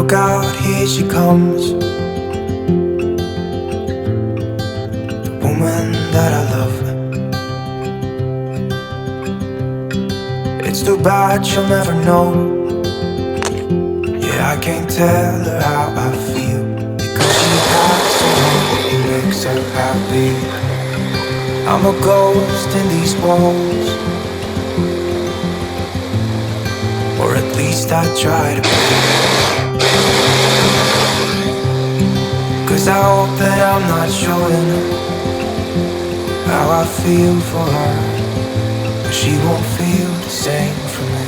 Look out, here she comes, the woman that I love. It's too bad she'll never know. Yeah, I can't tell her how I feel, because she has someone who makes her happy. I'm a ghost in these walls, or at least I try to be. 'Cause I hope that I'm not showing how I feel for her, but she won't feel the same for me.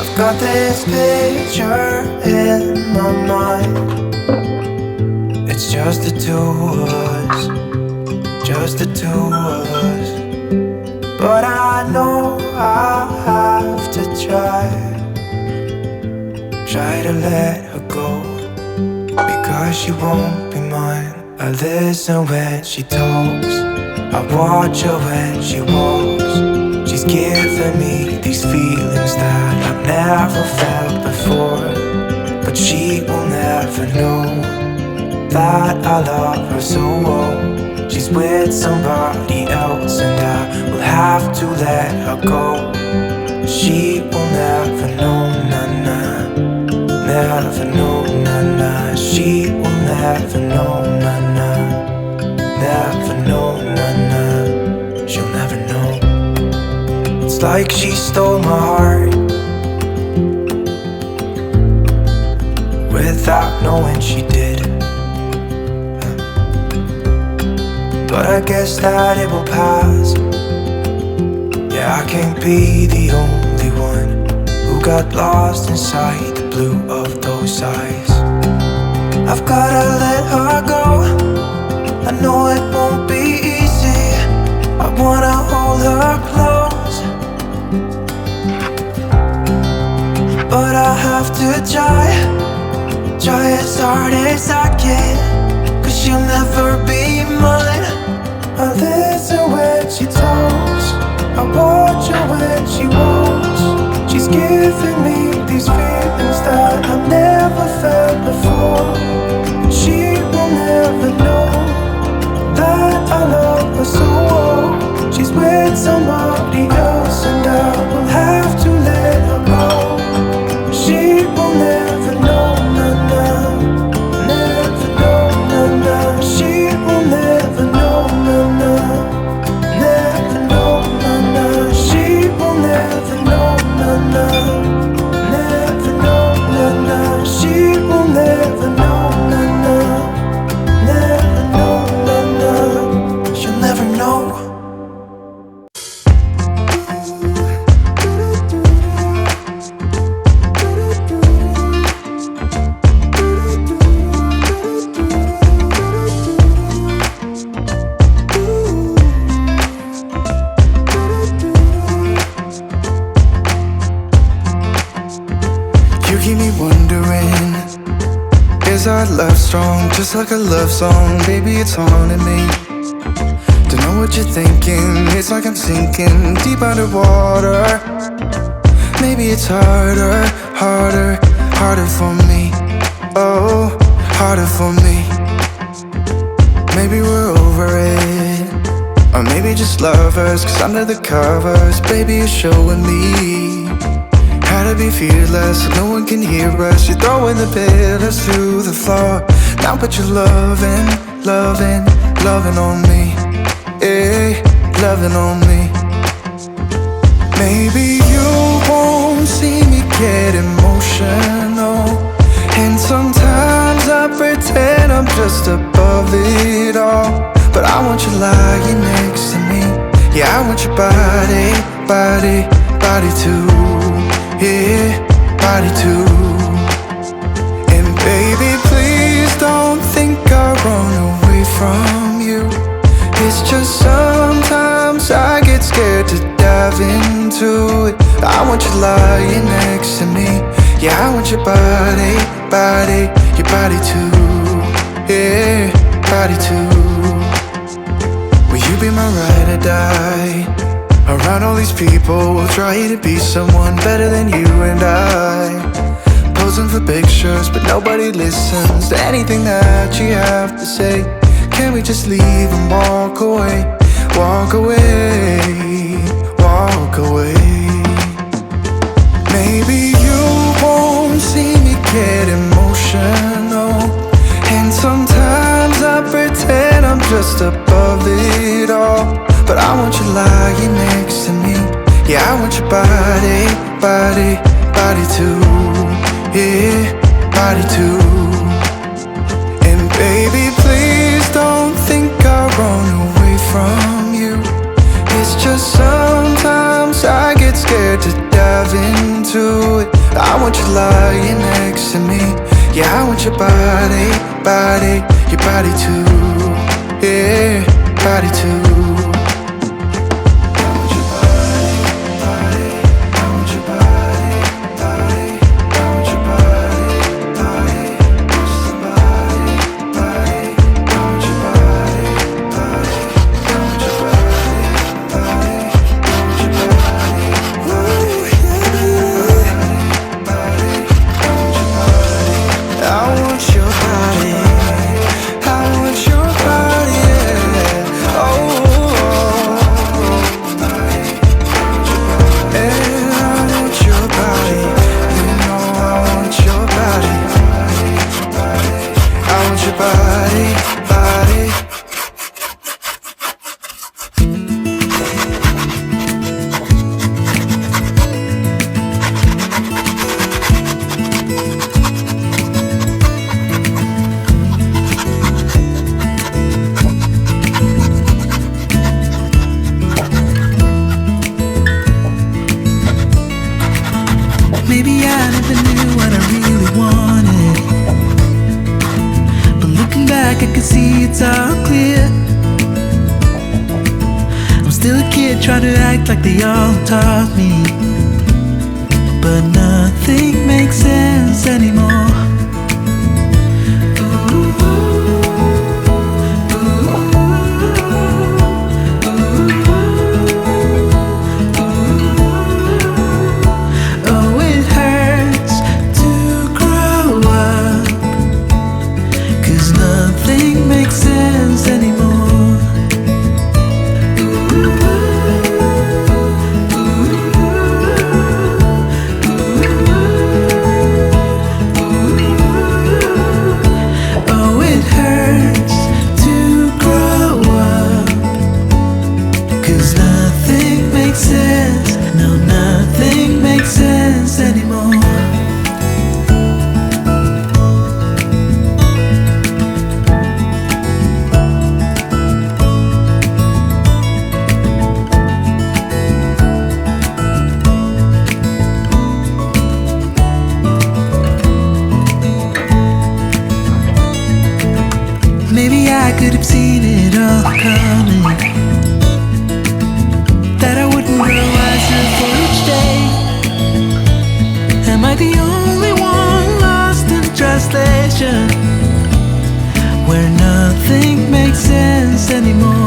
I've got this picture in my mind. It's just the two of us, just the two of us. But I know I have to try to let her go, because she won't be mine. I listen when she talks, I watch her when she walks. She's giving me these feelings that I've never felt before, but she will never know that I love her so well. She's with somebody else and I will have to let her go. She will never know, nah-nah, never know, nah-nah. She will never know, nah-nah, never know, nah-nah. She'll never know. It's like she stole my heart without knowing she did. But I guess that it will pass. Yeah, I can't be the only one who got lost inside the blue of those eyes. I've gotta let her go, I know it won't be easy. I wanna hold her close, but I have to try as hard as I can, 'cause she'll never be mine. I listen when she talks, I watch her when she walks. She's giving me these feelings that I've never felt before. She will never know that I love her so well. She's with somebody else and I will have to let her go. She will never know, nah-nah, never know, nah-nah. She will never know, nah-nah, never know, nah-nah. She will never know, nah-nah, never know, nah-nah. She will never know, nah-nah, never know, nah-nah. She'll never know. You keep me wondering, is our love strong? Just like a love song, baby, it's haunting me. Don't know what you're thinking, it's like I'm sinking deep underwater. Maybe it's harder for me. Oh, harder for me. Maybe we're over it, or maybe just lovers, 'cause under the covers, baby, you're showing me how to be fearless so no one can hear us. You're throwing the pillars through the floor. Now put your loving on me, eh, loving on me. Maybe you won't see me get emotional, and sometimes I pretend I'm just above it all. But I want you lying next to me. Yeah, I want your body too. Yeah, body too. And baby, please don't think I run away from you. It's just sometimes I get scared to dive into it. I want you lying next to me. Yeah, I want your body too. Yeah, body too. Will you be my ride or die? Around all these people, we'll try to be someone better than you and I. posing for pictures, but nobody listens to anything that you have to say. Can we just leave and walk away? Walk away, walk away. Maybe you won't see me get emotional, and sometimes I pretend I'm just above it all. But I want you lying next to me. Yeah, I want your body, body, body too. Yeah, body too. And baby, please don't think I run away from you. It's just sometimes I get scared to dive into it. I want you lying next to me. Yeah, I want your body, body, your body too. Yeah, body too. Maybe I never knew what I really wanted, but looking back I can see it's all clear. I'm still a kid trying to act like they all taught me, but nothing makes sense anymore. Maybe I could have seen it all coming, that I wouldn't grow wiser for each day. Am I the only one lost in translation, where nothing makes sense anymore?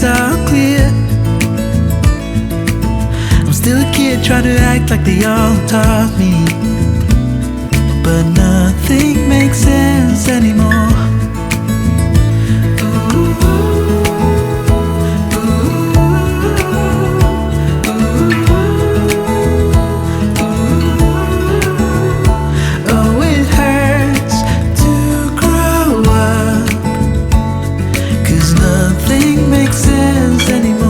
it's all clear. I'm still a kid trying to act like they all taught me, but nothing makes sense anymore. Oh, it hurts to grow up, 'cause nothing makes sense anymore.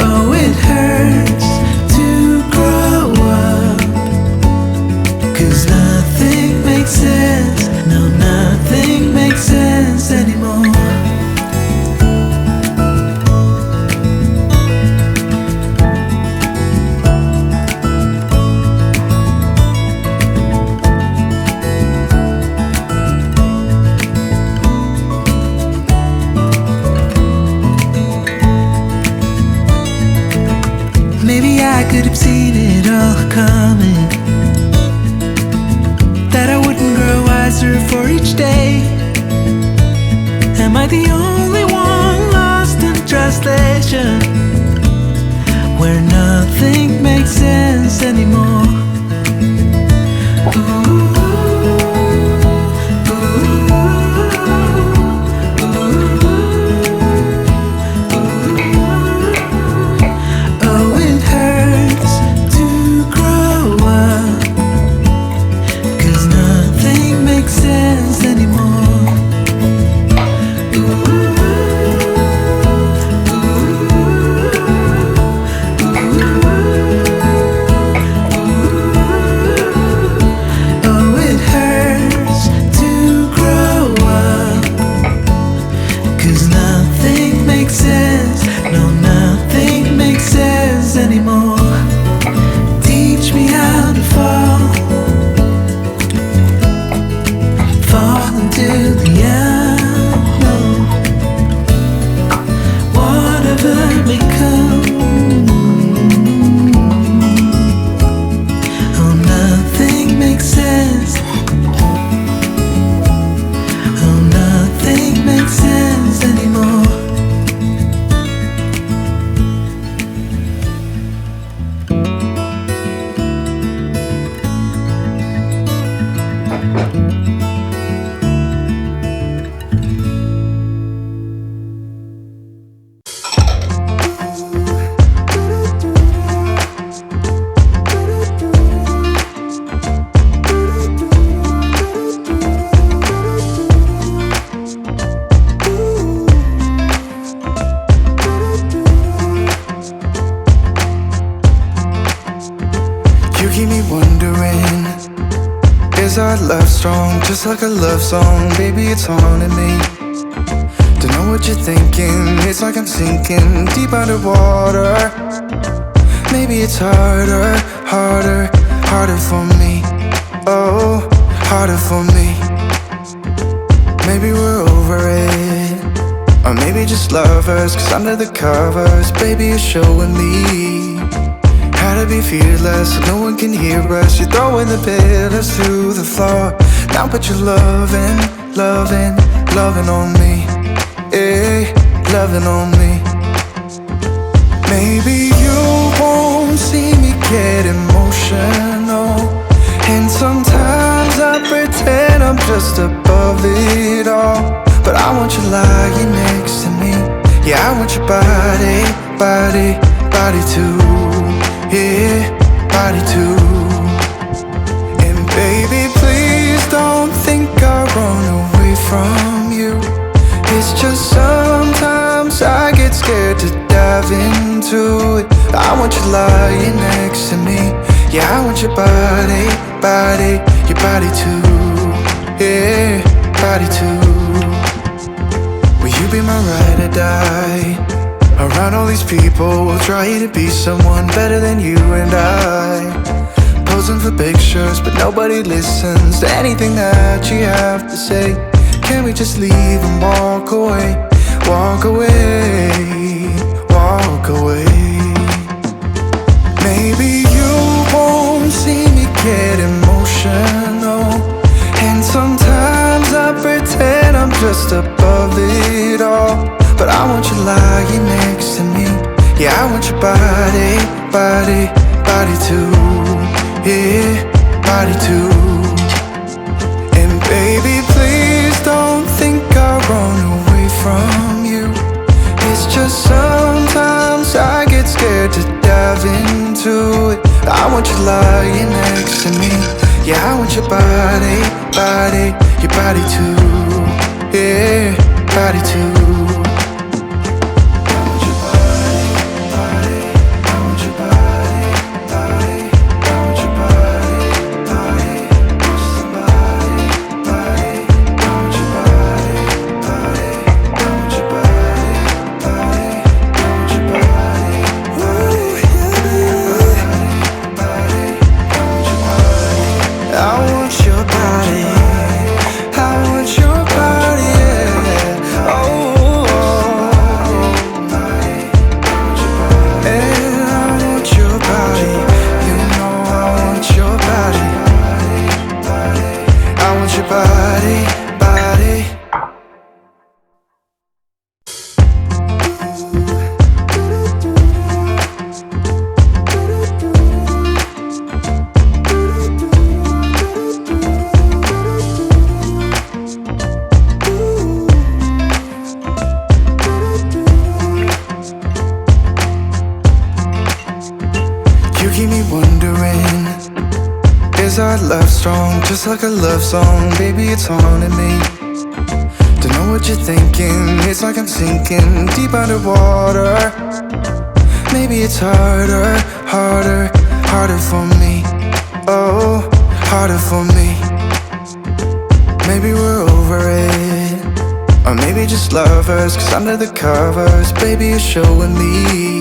Oh, it hurts to grow up, 'cause nothing makes sense. No, nothing makes sense anymore. Maybe I could have seen it all coming, that I wouldn't grow wiser for each day. Am I the only one lost in translation, where nothing makes sense anymore? Oh, it hurts to grow up, 'cause nothing makes sense anymore. Oh, it hurts to grow up, 'cause nothing makes sense. No, nothing makes sense anymore. Teach me how to fall into the unknown. Whatever may come. Oh, nothing makes sense. Oh, nothing makes sense anymore. You keep me wondering, is our love strong? Just like a love song, baby, it's haunting me. Don't know what you're thinking, it's like I'm sinking deep underwater. Maybe it's harder, harder for me. Oh, harder for me. Maybe we're over it, or maybe just lovers, 'cause under the covers, baby, you're showing me how to be fearless so no one can hear us. You're throwing the pillars through the floor now, but you're loving on me. Yeah, loving on me. Maybe you won't see me get emotional, and sometimes I pretend I'm just above it all, but I want you lying next to me. Yeah, I want your body too. Yeah, body too. And baby, please don't think I run away from you. It's just sometimes I get scared to dive into it. I want you lying next to me. Yeah, I want your body, your body too. Yeah, body too. Will you be my ride or die? Around all these people, we'll try to be someone better than you and I. Posing for pictures, but nobody listens to anything that you have to say. Can we just leave and walk away? Walk away, walk away. Maybe lying next to me. Yeah, I want your body, body, body too. Yeah, body too. And baby, please don't think I run away from you. It's just sometimes I get scared to dive into it. I want you lying next to me. Yeah, I want your body, body, your body too. Yeah, body too. Just like a love song, baby, it's haunting me. Don't know what you're thinking, it's like I'm sinking deep underwater. Maybe it's harder, harder, harder for me. Oh, harder for me. Maybe we're over it, or maybe just lovers, cause under the covers, baby, you're showing me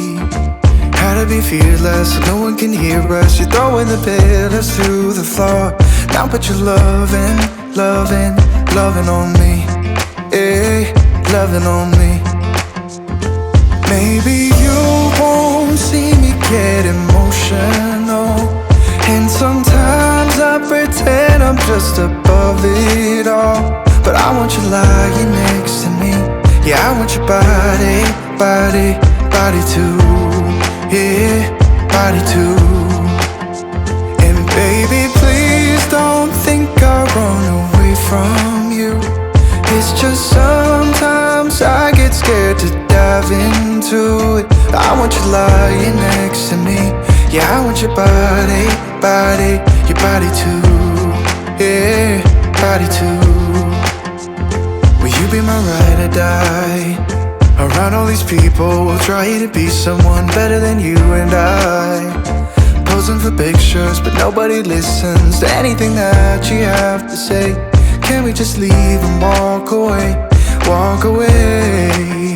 how to be fearless so no one can hear us. You're throwing the pillars through the floor. Now put your loving, loving, loving on me. Eh, loving on me. Maybe you won't see me get emotional, and sometimes I pretend I'm just above it all. But I want you lying next to me. Yeah, I want your body, body, body too. Yeah, body too. And baby, please don't think I run away from you. It's just sometimes I get scared to dive into it. I want you lying next to me. Yeah, I want your body, body, your body too. Yeah, body too. Will you be my ride or die? Around all these people, we'll try to be someone better than you and I. Posing for pictures, but nobody listens to anything that you have to say. Can't we just leave and walk away, walk away?